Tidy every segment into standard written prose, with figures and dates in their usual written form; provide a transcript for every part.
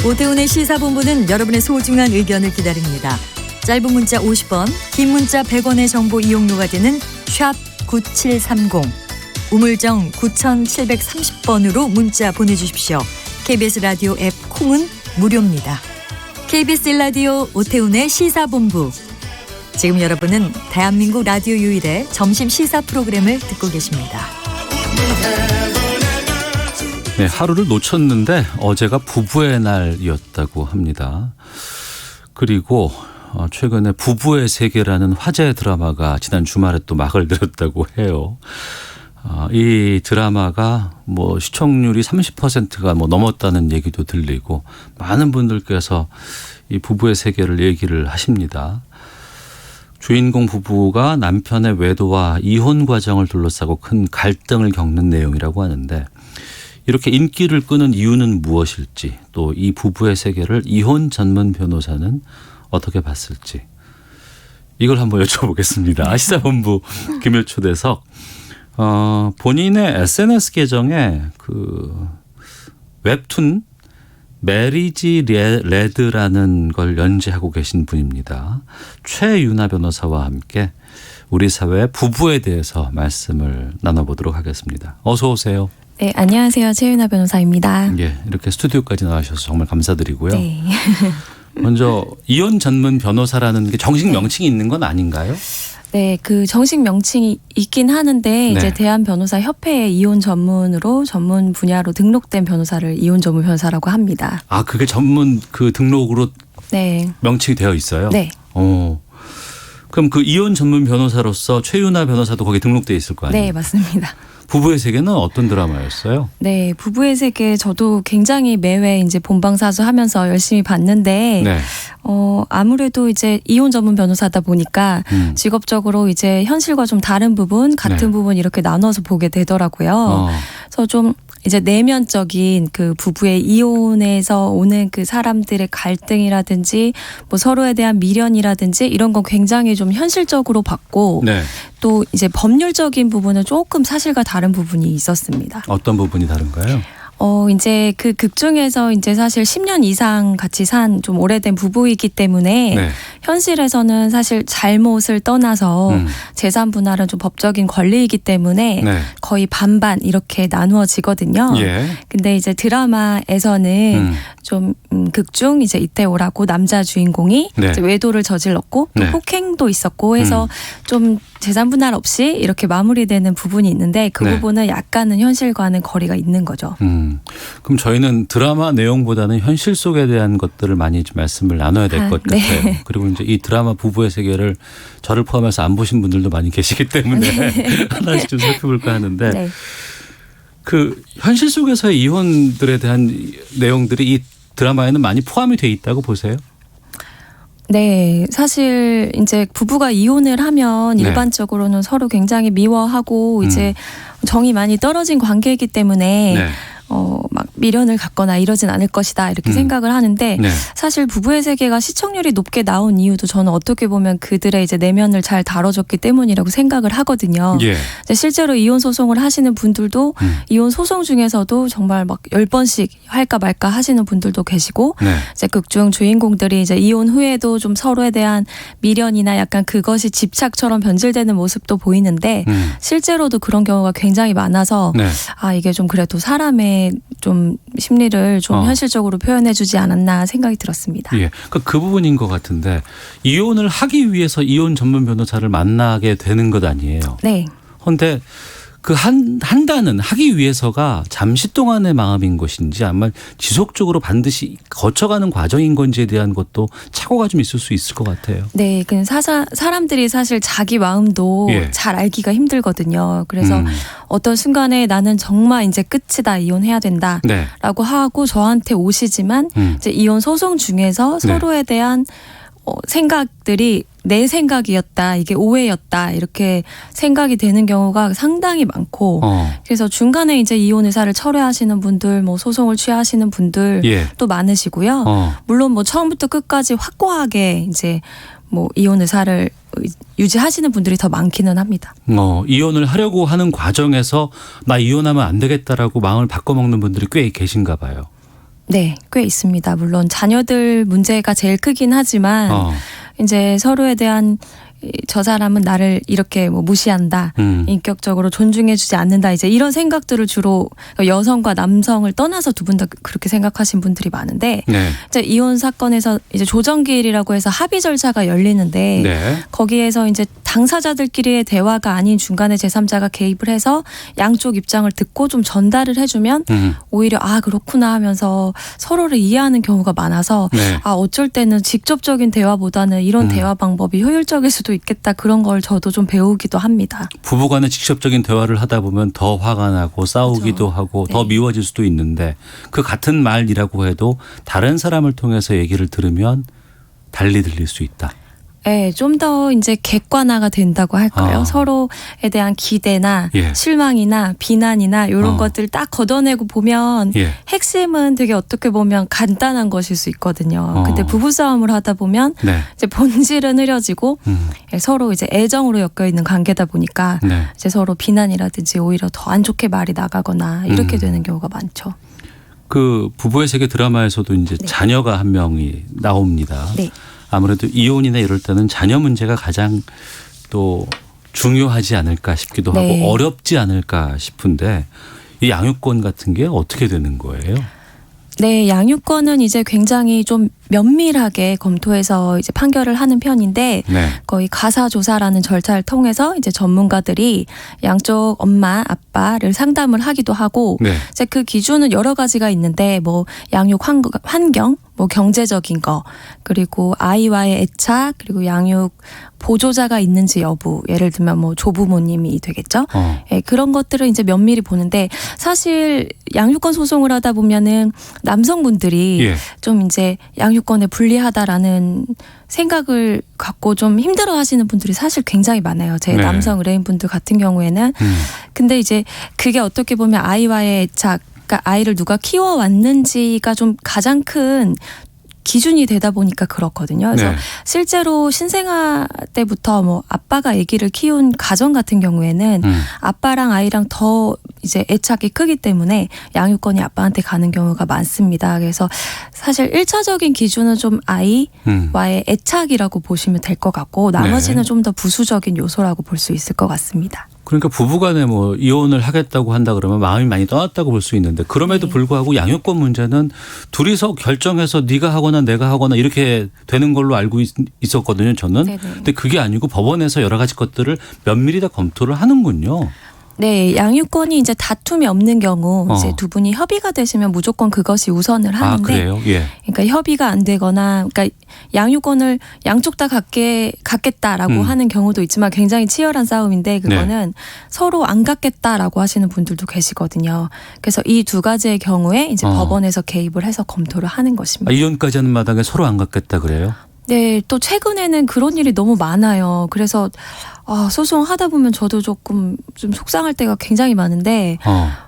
오태훈의 시사본부는 여러분의 소중한 의견을 기다립니다. 짧은 문자 50원, 긴 문자 100원의 정보 이용료가 되는 샵 9730, 우물정 9730번으로 문자 보내주십시오. KBS 라디오 앱 콩은 무료입니다. KBS 라디오 오태훈의 시사본부. 지금 여러분은 대한민국 라디오 유일의 점심 시사 프로그램을 듣고 계십니다. 네, 하루를 놓쳤는데 어제가 부부의 날이었다고 합니다. 그리고 최근에 부부의 세계라는 화제 드라마가 지난 주말에 또 막을 내렸다고 해요. 이 드라마가 시청률이 30%가 넘었다는 얘기도 들리고 많은 분들께서 이 부부의 세계를 얘기를 하십니다. 주인공 부부가 남편의 외도와 이혼 과정을 둘러싸고 큰 갈등을 겪는 내용이라고 하는데, 이렇게 인기를 끄는 이유는 무엇일지, 또 이 부부의 세계를 이혼 전문 변호사는 어떻게 봤을지, 이걸 한번 여쭤보겠습니다. 시사본부 금요 초대석. 본인의 SNS 계정에 그 웹툰 메리지 레드라는 걸 연재하고 계신 분입니다. 최유나 변호사와 함께 우리 사회의 부부에 대해서 말씀을 나눠보도록 하겠습니다. 어서 오세요. 네, 안녕하세요. 최유나 변호사입니다. 예, 이렇게 스튜디오까지 나와주셔서 정말 감사드리고요. 네. 먼저 이혼 전문 변호사라는 게 정식 명칭이 있는 건 아닌가요? 네, 그 정식 명칭이 있긴 하는데 네. 이제 대한변호사협회에 이혼 전문으로 전문 분야로 등록된 변호사를 이혼 전문 변호사라고 합니다. 아, 그게 전문 그 등록으로 네. 명칭이 되어 있어요? 네. 그럼 그 이혼 전문 변호사로서 최유나 변호사도 거기에 등록돼 있을 거 아니에요? 네, 맞습니다. 부부의 세계는 어떤 드라마였어요? 네, 부부의 세계 저도 굉장히 매회 이제 본방사수 하면서 열심히 봤는데 네. 아무래도 이제 이혼 전문 변호사다 보니까 직업적으로 이제 현실과 좀 다른 부분, 같은 네. 부분 이렇게 나눠서 보게 되더라고요. 그래서 좀 이제 내면적인 그 부부의 이혼에서 오는 그 사람들의 갈등이라든지 서로에 대한 미련이라든지 이런 건 굉장히 좀 현실적으로 봤고, 네. 또 이제 법률적인 부분은 조금 사실과 다른 부분이 있었습니다. 어떤 부분이 다른가요? 이제 그 극 중에서 이제 사실 10년 이상 같이 산 좀 오래된 부부이기 때문에 네. 현실에서는 사실 잘못을 떠나서 재산 분할은 좀 법적인 권리이기 때문에 네. 거의 반반 이렇게 나누어지거든요. 예. 근데 이제 드라마에서는 좀 극중 이제 이태호라고 남자 주인공이 네. 이제 외도를 저질렀고 또 네. 폭행도 있었고 해서 좀 재산 분할 없이 이렇게 마무리되는 부분이 있는데 그 네. 부분은 약간은 현실과는 거리가 있는 거죠. 그럼 저희는 드라마 내용보다는 현실 속에 대한 것들을 많이 좀 말씀을 나눠야 될 것 네. 같아요. 그리고 이제 이 드라마 부부의 세계를 저를 포함해서 안 보신 분들도 많이 계시기 때문에 하나씩 좀 살펴볼까 하는데, 네. 그 현실 속에서의 이혼들에 대한 내용들이 이 드라마에는 많이 포함이 돼 있다고 보세요? 네, 사실 이제 부부가 이혼을 하면 네. 일반적으로는 서로 굉장히 미워하고 이제 정이 많이 떨어진 관계이기 때문에 네. 막 미련을 갖거나 이러진 않을 것이다 이렇게 생각을 하는데, 네. 사실 부부의 세계가 시청률이 높게 나온 이유도 저는 어떻게 보면 그들의 이제 내면을 잘 다뤄줬기 때문이라고 생각을 하거든요. 예. 이제 실제로 이혼 소송을 하시는 분들도 이혼 소송 중에서도 정말 막 10번씩 할까 말까 하시는 분들도 계시고, 네. 이제 극중 주인공들이 이제 이혼 후에도 좀 서로에 대한 미련이나 약간 그것이 집착처럼 변질되는 모습도 보이는데 실제로도 그런 경우가 굉장히 많아서 네. 이게 좀 그래도 사람의 좀 심리를 좀 현실적으로 표현해주지 않았나 생각이 들었습니다. 예. 그 부분인 것 같은데, 이혼을 하기 위해서 이혼 전문 변호사를 만나게 되는 것 아니에요? 네. 그런데 그 한다는 하기 위해서가 잠시 동안의 마음인 것인지 아니면 지속적으로 반드시 거쳐가는 과정인 건지에 대한 것도 착오가 좀 있을 수 있을 것 같아요. 네, 그 사람들이 사실 자기 마음도 예. 잘 알기가 힘들거든요. 그래서 어떤 순간에 나는 정말 이제 끝이다, 이혼해야 된다라고 네. 하고 저한테 오시지만 이제 이혼 소송 중에서 네. 서로에 대한 생각들이 내 생각이었다, 이게 오해였다 이렇게 생각이 되는 경우가 상당히 많고, 그래서 중간에 이제 이혼 의사를 철회하시는 분들, 소송을 취하시는 분들 예. 또 많으시고요. 물론 처음부터 끝까지 확고하게 이제 이혼 의사를 유지하시는 분들이 더 많기는 합니다. 이혼을 하려고 하는 과정에서 나 이혼하면 안 되겠다라고 마음을 바꿔먹는 분들이 꽤 계신가 봐요. 네, 꽤 있습니다. 물론 자녀들 문제가 제일 크긴 하지만 이제 서로에 대한 저 사람은 나를 이렇게 뭐 무시한다, 인격적으로 존중해주지 않는다, 이제 이런 생각들을 주로 여성과 남성을 떠나서 두 분 다 그렇게 생각하신 분들이 많은데, 네. 이제 이혼 사건에서 이제 조정기일이라고 해서 합의 절차가 열리는데 네. 거기에서 이제 당사자들끼리의 대화가 아닌 중간에 제3자가 개입을 해서 양쪽 입장을 듣고 좀 전달을 해주면 오히려 아 그렇구나 하면서 서로를 이해하는 경우가 많아서 네. 아 어쩔 때는 직접적인 대화보다는 이런 대화 방법이 효율적일 수도 있겠다, 그런 걸 저도 좀 배우기도 합니다. 부부간에 직접적인 대화를 하다 보면 더 화가 나고 싸우기도 그렇죠. 하고 네. 더 미워질 수도 있는데 그 같은 말이라고 해도 다른 사람을 통해서 얘기를 들으면 달리 들릴 수 있다. 네, 좀 더 이제 객관화가 된다고 할까요? 아. 서로에 대한 기대나 예. 실망이나 비난이나 이런 것들 딱 걷어내고 보면 예. 핵심은 되게 어떻게 보면 간단한 것일 수 있거든요. 근데 부부싸움을 하다 보면 네. 이제 본질은 흐려지고 서로 이제 애정으로 엮여 있는 관계다 보니까 네. 이제 서로 비난이라든지 오히려 더 안 좋게 말이 나가거나 이렇게 되는 경우가 많죠. 그 부부의 세계 드라마에서도 이제 네. 자녀가 한 명이 나옵니다. 네. 아무래도 이혼이나 이럴 때는 자녀 문제가 가장 또 중요하지 않을까 싶기도 네. 하고 어렵지 않을까 싶은데 이 양육권 같은 게 어떻게 되는 거예요? 네, 양육권은 이제 굉장히 좀 면밀하게 검토해서 이제 판결을 하는 편인데 네. 거의 가사조사라는 절차를 통해서 이제 전문가들이 양쪽 엄마, 아빠를 상담을 하기도 하고 네. 이제 그 기준은 여러 가지가 있는데 뭐 양육 환경, 뭐 경제적인 거, 그리고 아이와의 애착, 그리고 양육 보조자가 있는지 여부, 예를 들면 뭐 조부모님이 되겠죠. 예, 그런 것들을 이제 면밀히 보는데 사실 양육권 소송을 하다 보면은 남성분들이 예. 좀 이제 양육권에 불리하다라는 생각을 갖고 좀 힘들어 하시는 분들이 사실 굉장히 많아요. 제 네. 남성 의뢰인분들 같은 경우에는. 근데 이제 그게 어떻게 보면 아이와의 애착, 그러니까 아이를 누가 키워왔는지가 좀 가장 큰 기준이 되다 보니까 그렇거든요. 그래서 네. 실제로 신생아 때부터 뭐 아빠가 아기를 키운 가정 같은 경우에는 아빠랑 아이랑 더 이제 애착이 크기 때문에 양육권이 아빠한테 가는 경우가 많습니다. 그래서 사실 1차적인 기준은 좀 아이와의 애착이라고 보시면 될 것 같고 나머지는 네. 좀 더 부수적인 요소라고 볼 수 있을 것 같습니다. 그러니까 부부간에 뭐 이혼을 하겠다고 한다 그러면 마음이 많이 떠났다고 볼 수 있는데 그럼에도 네. 불구하고 양육권 문제는 둘이서 결정해서 네가 하거나 내가 하거나 이렇게 되는 걸로 알고 있었거든요. 저는. 네네. 근데 그게 아니고 법원에서 여러 가지 것들을 면밀히 다 검토를 하는군요. 네, 양육권이 이제 다툼이 없는 경우 이제 어. 두 분이 협의가 되시면 무조건 그것이 우선을 아, 하는데 그래요? 예. 그러니까 협의가 안 되거나 그러니까 양육권을 양쪽 다 갖겠다라고 하는 경우도 있지만 굉장히 치열한 싸움인데 그거는 서로 안 갖겠다라고 하시는 분들도 계시거든요. 그래서 이 두 가지의 경우에 이제 법원에서 개입을 해서 검토를 하는 것입니다. 아, 이혼까지 하는 마당에 서로 안 갖겠다 그래요? 네, 또 최근에는 그런 일이 너무 많아요. 그래서 소송하다 보면 저도 조금 좀 속상할 때가 굉장히 많은데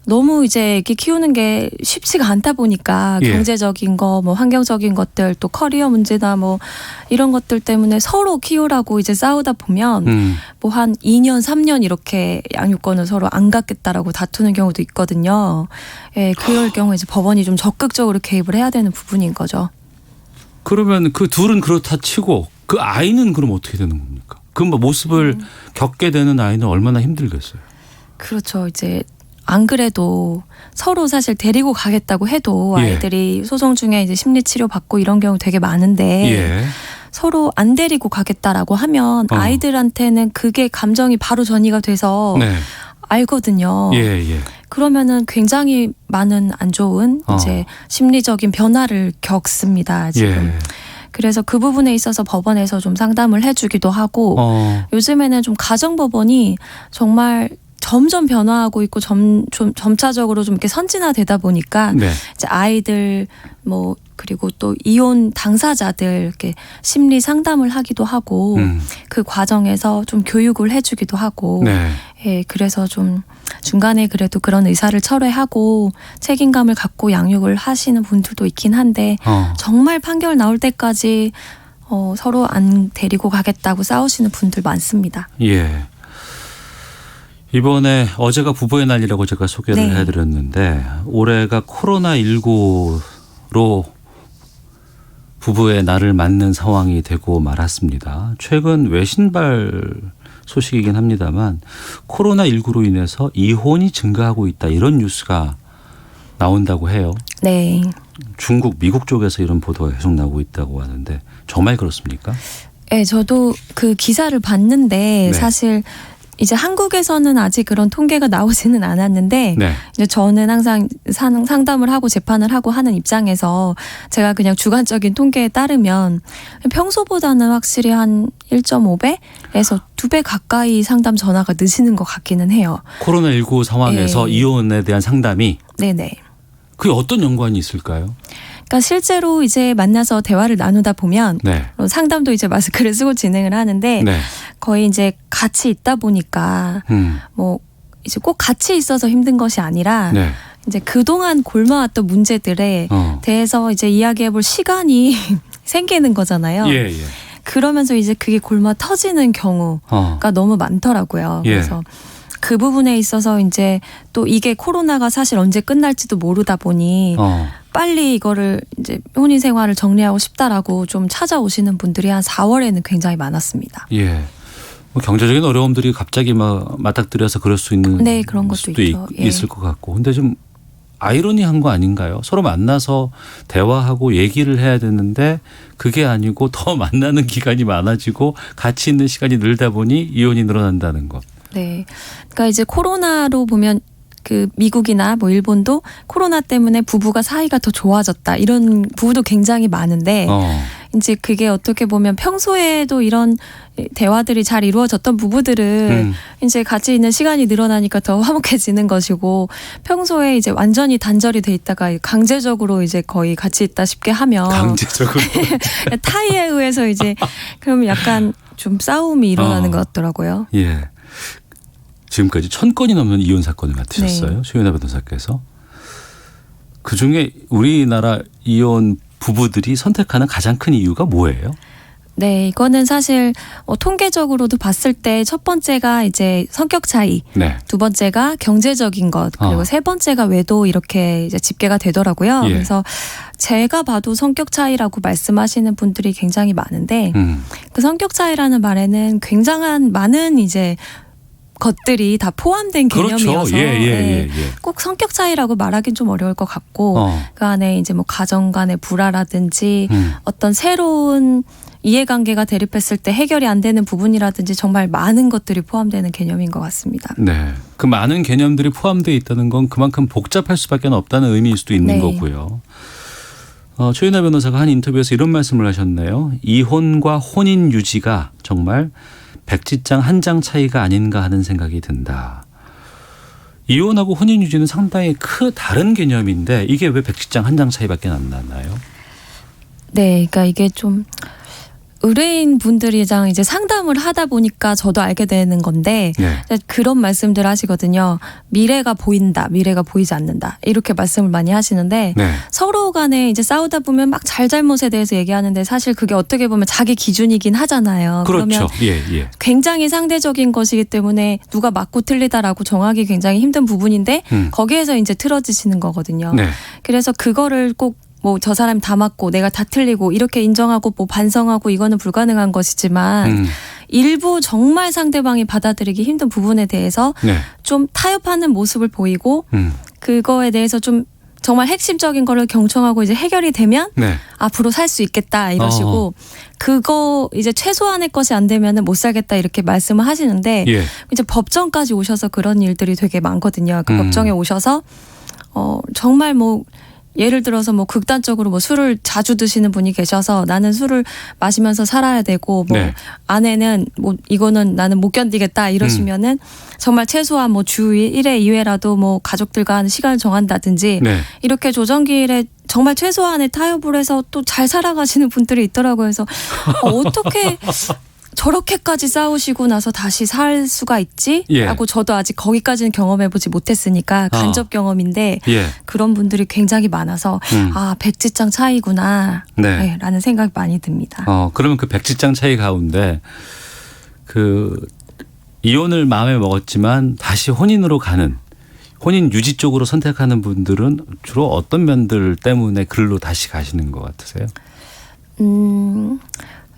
너무 이제 애기 키우는 게 쉽지가 않다 보니까 예. 경제적인 거, 뭐 환경적인 것들, 또 커리어 문제나 뭐 이런 것들 때문에 서로 키우라고 이제 싸우다 보면 뭐 한 2년, 3년 이렇게 양육권을 서로 안 갖겠다라고 다투는 경우도 있거든요. 예, 그럴 경우에 이제 법원이 좀 적극적으로 개입을 해야 되는 부분인 거죠. 그러면 그 둘은 그렇다 치고 그 아이는 그럼 어떻게 되는 겁니까? 그 뭐 모습을 겪게 되는 아이는 얼마나 힘들겠어요. 그렇죠. 이제 안 그래도 서로 사실 데리고 가겠다고 해도 예. 아이들이 소송 중에 이제 심리 치료 받고 이런 경우 되게 많은데 예. 서로 안 데리고 가겠다라고 하면 아이들한테는 그게 감정이 바로 전이가 돼서 네. 알거든요. 예, 예. 그러면은 굉장히 많은 안 좋은 이제 심리적인 변화를 겪습니다. 지금. 예. 그래서 그 부분에 있어서 법원에서 좀 상담을 해주기도 하고 요즘에는 좀 가정법원이 정말 점점 변화하고 있고 좀 점차적으로 좀 이렇게 선진화되다 보니까 네. 이제 아이들 뭐 그리고 또 이혼 당사자들 이렇게 심리 상담을 하기도 하고 그 과정에서 좀 교육을 해주기도 하고 네. 예, 그래서 좀 중간에 그래도 그런 의사를 철회하고 책임감을 갖고 양육을 하시는 분들도 있긴 한데 정말 판결 나올 때까지 서로 안 데리고 가겠다고 싸우시는 분들 많습니다. 예. 이번에 어제가 부부의 날이라고 제가 소개를 네. 해드렸는데 올해가 코로나19로 부부의 날을 맞는 상황이 되고 말았습니다. 최근 외신발 소식이긴 합니다만 코로나19로 인해서 이혼이 증가하고 있다 이런 뉴스가 나온다고 해요. 네. 중국, 미국 쪽에서 이런 보도가 계속 나오고 있다고 하는데 정말 그렇습니까? 네, 저도 그 기사를 봤는데 네. 사실 이제 한국에서는 아직 그런 통계가 나오지는 않았는데 네. 이제 저는 항상 상담을 하고 재판을 하고 하는 입장에서 제가 그냥 주관적인 통계에 따르면 평소보다는 확실히 한 1.5배에서 2배 가까이 상담 전화가 늦으는 것 같기는 해요. 코로나19 상황에서 네. 이혼에 대한 상담이 네네. 그게 어떤 연관이 있을까요? 그러니까 실제로 이제 만나서 대화를 나누다 보면 네. 상담도 이제 마스크를 쓰고 진행을 하는데 네. 거의 이제 같이 있다 보니까 뭐 이제 꼭 같이 있어서 힘든 것이 아니라 네. 이제 그동안 골마왔던 문제들에 대해서 이제 이야기해볼 시간이 생기는 거잖아요. 예, 예. 그러면서 이제 그게 골마 터지는 경우가 너무 많더라고요. 예. 그래서 그 부분에 있어서 이제 또 이게 코로나가 사실 언제 끝날지도 모르다 보니 빨리 이거를 이제 혼인 생활을 정리하고 싶다라고 좀 찾아오시는 분들이 한 4월에는 굉장히 많았습니다. 예. 뭐 경제적인 어려움들이 갑자기 막 맞닥뜨려서 그럴 수 있는 네, 그런 것도 수도 있죠. 예. 있을 것 같고. 근데 좀 아이러니한 거 아닌가요? 서로 만나서 대화하고 얘기를 해야 되는데 그게 아니고 더 만나는 기간이 많아지고 같이 있는 시간이 늘다 보니 이혼이 늘어난다는 것. 네. 그러니까 이제 코로나로 보면 그 미국이나 뭐 일본도 코로나 때문에 부부가 사이가 더 좋아졌다 이런 부부도 굉장히 많은데 이제 그게 어떻게 보면 평소에도 이런 대화들이 잘 이루어졌던 부부들은 이제 같이 있는 시간이 늘어나니까 더 화목해지는 것이고 평소에 이제 완전히 단절이 돼 있다가 강제적으로 이제 거의 같이 있다 싶게 하면 강제적으로 타이에 의해서 이제 그러면 약간 좀 싸움이 일어나는 것 같더라고요. 예. 지금까지 1000건이 넘는 이혼 사건을 맡으셨어요. 네. 최윤아 변호사께서. 그중에 우리나라 이혼 부부들이 선택하는 가장 큰 이유가 뭐예요? 네, 이거는 사실 통계적으로도 봤을 때 첫 번째가 이제 성격 차이, 네. 두 번째가 경제적인 것, 그리고 세 번째가 외도 이렇게 이제 집계가 되더라고요. 예. 그래서 제가 봐도 성격 차이라고 말씀하시는 분들이 굉장히 많은데 그 성격 차이라는 말에는 굉장한 많은 이제 것들이 다 포함된 개념이어서 그렇죠. 예. 꼭 성격 차이라고 말하기는 좀 어려울 것 같고 그 안에 이제 뭐 가정 간의 불화라든지 어떤 새로운 이해관계가 대립했을 때 해결이 안 되는 부분이라든지 정말 많은 것들이 포함되는 개념인 것 같습니다. 네. 그 많은 개념들이 포함되어 있다는 건 그만큼 복잡할 수밖에 없다는 의미일 수도 있는 네. 거고요. 최윤아 변호사가 한 인터뷰에서 이런 말씀을 하셨네요. 이혼과 혼인 유지가 정말 백지장 한 장 차이가 아닌가 하는 생각이 든다. 이혼하고 혼인 유지는 상당히 다른 개념인데 이게 왜 백지장 한 장 차이밖에 안 나나요? 네, 그러니까 이게 좀 의뢰인 분들이랑 이제 상담을 하다 보니까 저도 알게 되는 건데 네. 그런 말씀들 하시거든요. 미래가 보인다, 미래가 보이지 않는다 이렇게 말씀을 많이 하시는데 네. 서로 간에 이제 싸우다 보면 막 잘잘못에 대해서 얘기하는데 사실 그게 어떻게 보면 자기 기준이긴 하잖아요. 그렇죠. 그러면 예. 굉장히 상대적인 것이기 때문에 누가 맞고 틀리다라고 정하기 굉장히 힘든 부분인데 거기에서 이제 틀어지시는 거거든요. 네. 그래서 그거를 꼭 뭐 저 사람이 다 맞고 내가 다 틀리고 이렇게 인정하고 뭐 반성하고 이거는 불가능한 것이지만 일부 정말 상대방이 받아들이기 힘든 부분에 대해서 네. 좀 타협하는 모습을 보이고 그거에 대해서 좀 정말 핵심적인 거를 경청하고 이제 해결이 되면 네. 앞으로 살 수 있겠다 이러시고 그거 이제 최소한의 것이 안 되면은 못 살겠다 이렇게 말씀을 하시는데 예. 이제 법정까지 오셔서 그런 일들이 되게 많거든요. 그 법정에 오셔서 정말 뭐 예를 들어서 뭐 극단적으로 뭐 술을 자주 드시는 분이 계셔서 나는 술을 마시면서 살아야 되고 뭐 네. 아내는 뭐 이거는 나는 못 견디겠다 이러시면은 정말 최소한 뭐 주 1회 2회라도 뭐 가족들과 하는 시간을 정한다든지 네. 이렇게 조정기일에 정말 최소한의 타협을 해서 또 잘 살아가시는 분들이 있더라고요. 그래서 어떻게 저렇게까지 싸우시고 나서 다시 살 수가 있지? 예. 라고 저도 아직 거기까지는 경험해보지 못했으니까 간접 경험인데 예. 그런 분들이 굉장히 많아서 아 백지장 차이구나 네. 라는 생각이 많이 듭니다. 그러면 그 백지장 차이 가운데 그 이혼을 마음에 먹었지만 다시 혼인으로 가는 혼인 유지 쪽으로 선택하는 분들은 주로 어떤 면들 때문에 글로 다시 가시는 것 같으세요?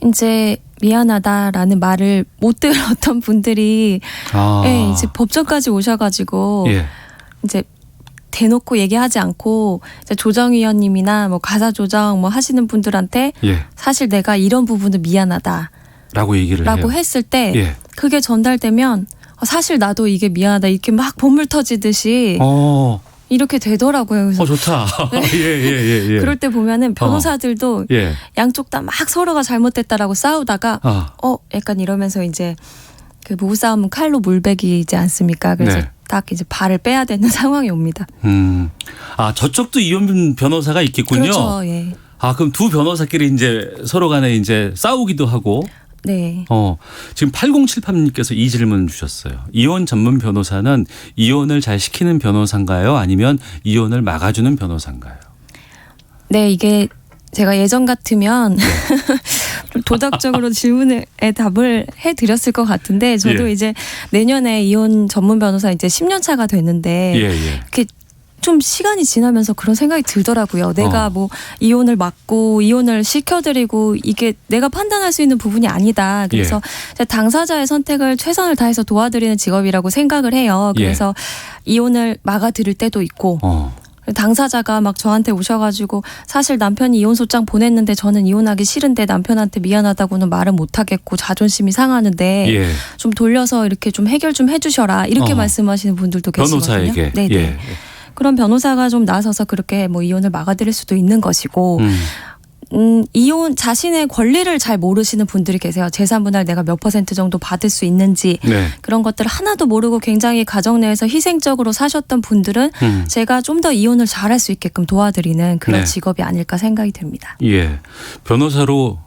이제 미안하다라는 말을 못 들었던 분들이 예, 이제 법정까지 오셔가지고 예. 이제 대놓고 얘기하지 않고 이제 조정위원님이나 뭐 가사 조정 뭐 하시는 분들한테 예. 사실 내가 이런 부분은 미안하다라고 라고 얘기를 해요. 했을 때 예. 그게 전달되면 사실 나도 이게 미안하다 이렇게 막 본물 터지듯이 이렇게 되더라고요. 그래서 좋다. 예. 그럴 때 보면은 변호사들도 예. 양쪽 다 막 서로가 잘못됐다라고 싸우다가 약간 이러면서 이제 그 부부싸움은 칼로 물베기지 않습니까? 그래서 네. 딱 이제 발을 빼야 되는 상황이 옵니다. 저쪽도 이혼 변호사가 있겠군요. 그렇죠. 예. 그럼 두 변호사끼리 이제 서로 간에 이제 싸우기도 하고. 네. 지금 8078님께서 이 질문 주셨어요. 이혼 전문 변호사는 이혼을 잘 시키는 변호사인가요? 아니면 이혼을 막아주는 변호사인가요? 네, 이게 제가 예전 같으면 좀 도덕적으로 질문에 답을 해드렸을 것 같은데 저도 예. 이제 내년에 이혼 전문 변호사 이제 10년 차가 됐는데 이렇게 좀 시간이 지나면서 그런 생각이 들더라고요. 내가 뭐 이혼을 막고 이혼을 시켜드리고 이게 내가 판단할 수 있는 부분이 아니다. 그래서 당사자의 선택을 최선을 다해서 도와드리는 직업이라고 생각을 해요. 그래서 이혼을 막아드릴 때도 있고 당사자가 막 저한테 오셔가지고 사실 남편이 이혼 소장 보냈는데 저는 이혼하기 싫은데 남편한테 미안하다고는 말은 못하겠고 자존심이 상하는데 좀 돌려서 이렇게 좀 해결 좀 해주셔라 이렇게 말씀하시는 분들도 계시거든요. 변호사에게. 네네. 그런 변호사가 좀 나서서 그렇게 뭐 이혼을 막아드릴 수도 있는 것이고 이혼 자신의 권리를 잘 모르시는 분들이 계세요. 재산분할 내가 몇 % 정도 받을 수 있는지 그런 것들을 하나도 모르고 굉장히 가정 내에서 희생적으로 사셨던 분들은 제가 좀 더 이혼을 잘할 수 있게끔 도와드리는 그런 직업이 아닐까 생각이 듭니다. 예, 변호사로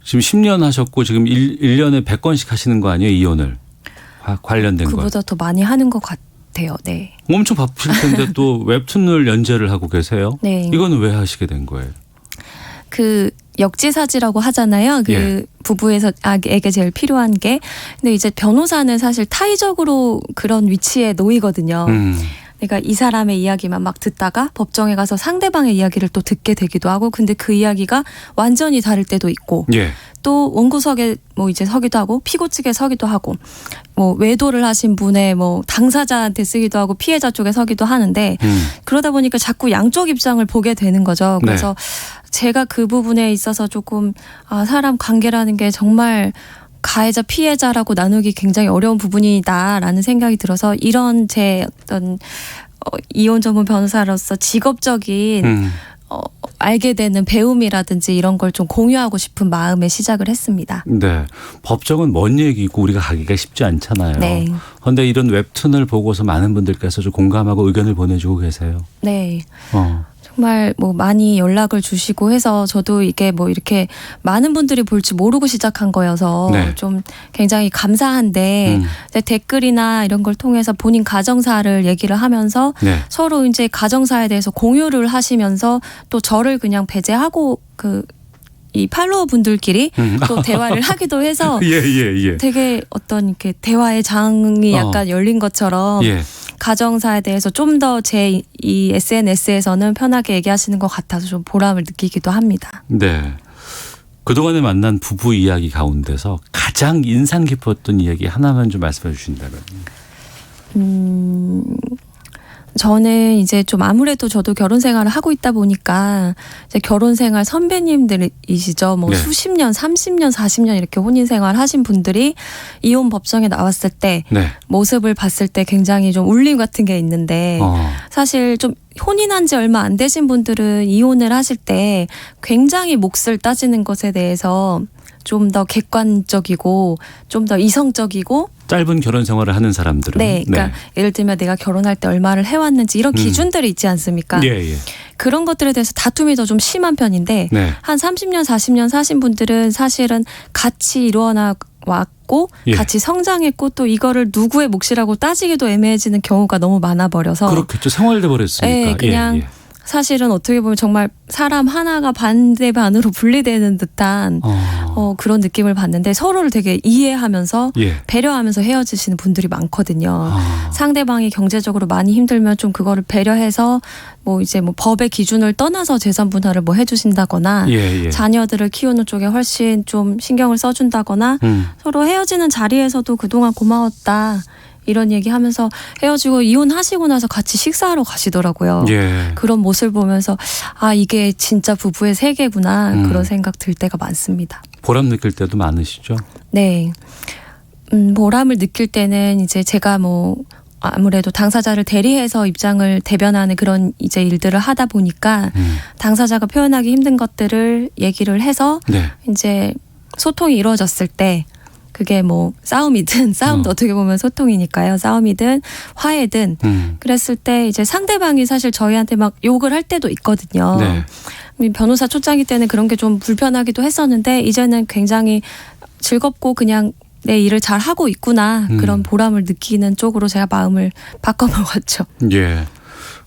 지금 10년 하셨고 지금 1년에 100건씩 하시는 거 아니에요? 이혼을 관련된 거. 그보다 더 많이 하는 것 같아요. 네. 엄청 바쁘실 텐데 또 웹툰을 연재를 하고 계세요? 네. 이거는 왜 하시게 된 거예요? 그 역지사지라고 하잖아요. 그 부부에서 에게 제일 필요한 게. 근데 이제 변호사는 사실 타의적으로 그런 위치에 놓이거든요. 그러니까 이 사람의 이야기만 막 듣다가 법정에 가서 상대방의 이야기를 또 듣게 되기도 하고 근데 그 이야기가 완전히 다를 때도 있고 또 원고석에 뭐 이제 서기도 하고 피고 측에 서기도 하고 뭐 외도를 하신 분의 뭐 당사자한테 쓰기도 하고 피해자 쪽에 서기도 하는데 그러다 보니까 자꾸 양쪽 입장을 보게 되는 거죠. 그래서 제가 그 부분에 있어서 조금 사람 관계라는 게 정말 가해자 피해자라고 나누기 굉장히 어려운 부분이다라는 생각이 들어서 이런 제 어떤 이혼 전문 변호사로서 직업적인 알게 되는 배움이라든지 이런 걸 좀 공유하고 싶은 마음에 시작을 했습니다. 네, 법정은 먼 얘기고 우리가 가기가 쉽지 않잖아요. 네. 그런데 이런 웹툰을 보고서 많은 분들께서 좀 공감하고 의견을 보내주고 계세요. 네. 정말 뭐 많이 연락을 주시고 해서 저도 이게 뭐 이렇게 많은 분들이 볼 줄 모르고 시작한 거여서 좀 굉장히 감사한데 이제 댓글이나 이런 걸 통해서 본인 가정사를 얘기를 하면서 서로 이제 가정사에 대해서 공유를 하시면서 또 저를 그냥 배제하고 이 팔로워 분들끼리 또 대화를 하기도 해서 되게 어떤 이렇게 대화의 장이 약간 열린 것처럼 가정사에 대해서 좀 더 제 이 SNS에서는 편하게 얘기하시는 것 같아서 좀 보람을 느끼기도 합니다. 네. 그동안에 만난 부부 이야기 가운데서 가장 인상 깊었던 이야기 하나만 좀 말씀해 주신다면. 저는 이제 좀 아무래도 저도 결혼 생활을 하고 있다 보니까 이제 결혼 생활 선배님들이시죠. 뭐 수십 년, 30년, 40년 이렇게 혼인 생활 하신 분들이 이혼 법정에 나왔을 때 모습을 봤을 때 굉장히 좀 울림 같은 게 있는데 사실 좀 혼인한 지 얼마 안 되신 분들은 이혼을 하실 때 굉장히 몫을 따지는 것에 대해서 좀 더 객관적이고 좀 더 이성적이고 짧은 결혼 생활을 하는 사람들은. 그러니까 예를 들면 내가 결혼할 때 얼마를 해왔는지 이런 기준들이 있지 않습니까? 그런 것들에 대해서 다툼이 더 좀 심한 편인데 한 30년, 40년 사신 분들은 사실은 같이 이루어나 왔고 같이 성장했고 또 이거를 누구의 몫이라고 따지기도 애매해지는 경우가 너무 많아버려서 그렇겠죠. 생활돼 버렸으니까. 그냥 사실은 어떻게 보면 정말 사람 하나가 반대 반으로 분리되는 듯한 그런 느낌을 받는데 서로를 되게 이해하면서 예. 배려하면서 헤어지시는 분들이 많거든요. 상대방이 경제적으로 많이 힘들면 좀 그거를 배려해서 뭐 이제 뭐 법의 기준을 떠나서 재산 분할을 뭐 해주신다거나 예. 자녀들을 키우는 쪽에 훨씬 좀 신경을 써준다거나 서로 헤어지는 자리에서도 그동안 고마웠다. 이런 얘기하면서 헤어지고 이혼하시고 나서 같이 식사하러 가시더라고요. 예. 그런 모습을 보면서 아 이게 진짜 부부의 세계구나 그런 생각 들 때가 많습니다. 보람 느낄 때도 많으시죠? 네. 보람을 느낄 때는 이제 제가 뭐 아무래도 당사자를 대리해서 입장을 대변하는 그런 이제 일들을 하다 보니까 당사자가 표현하기 힘든 것들을 얘기를 해서 네. 이제 소통이 이루어졌을 때 그게 뭐 싸움이든 싸움도 어떻게 보면 소통이니까요. 싸움이든 화해든 그랬을 때 이제 상대방이 사실 저희한테 막 욕을 할 때도 있거든요. 네. 변호사 초창기 때는 그런 게 좀 불편하기도 했었는데 이제는 굉장히 즐겁고 그냥 내 일을 잘 하고 있구나 그런 보람을 느끼는 쪽으로 제가 마음을 바꿔먹었죠. 예.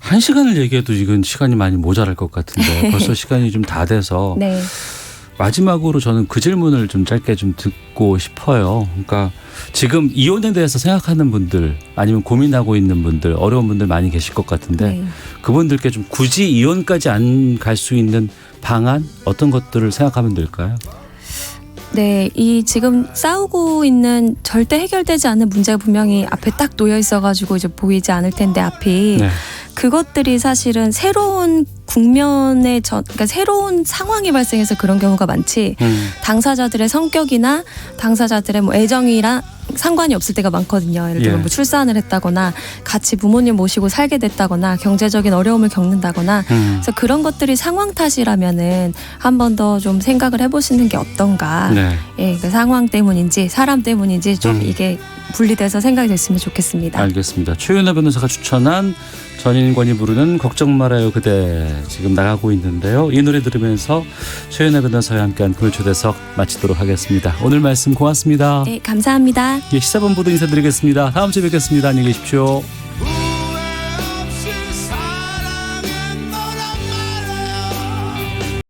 1시간을 얘기해도 이건 시간이 많이 모자랄 것 같은데 벌써 시간이 좀 다 돼서 네. 마지막으로 저는 그 질문을 좀 짧게 좀 듣고 싶어요. 그러니까 지금 이혼에 대해서 생각하는 분들 아니면 고민하고 있는 분들 어려운 분들 많이 계실 것 같은데 네. 그분들께 좀 굳이 이혼까지 안 갈 수 있는 방안 어떤 것들을 생각하면 될까요? 네, 이 지금 싸우고 있는 절대 해결되지 않는 문제가 분명히 앞에 딱 놓여 있어가지고 이제 보이지 않을 텐데 앞이 네. 그것들이 사실은 새로운 국면의 그러니까 새로운 상황이 발생해서 그런 경우가 많지 당사자들의 성격이나 당사자들의 뭐 애정이랑 상관이 없을 때가 많거든요. 예를 들면 예. 뭐 출산을 했다거나 같이 부모님 모시고 살게 됐다거나 경제적인 어려움을 겪는다거나 그래서 그런 것들이 상황 탓이라면은 한 번 더 좀 생각을 해보시는 게 어떤가. 네. 예, 그 상황 때문인지 사람 때문인지 좀 이게 분리돼서 생각이 됐으면 좋겠습니다. 알겠습니다. 최윤아 변호사가 추천한 전인권이 부르는 걱정 말아요 그대 지금 나가고 있는데요. 이 노래 들으면서 최윤아 변호사와 함께한 금요초대석 마치도록 하겠습니다. 오늘 말씀 고맙습니다. 네, 감사합니다. 예, 시사본부도 인사드리겠습니다. 다음 주에 뵙겠습니다. 안녕히 계십시오.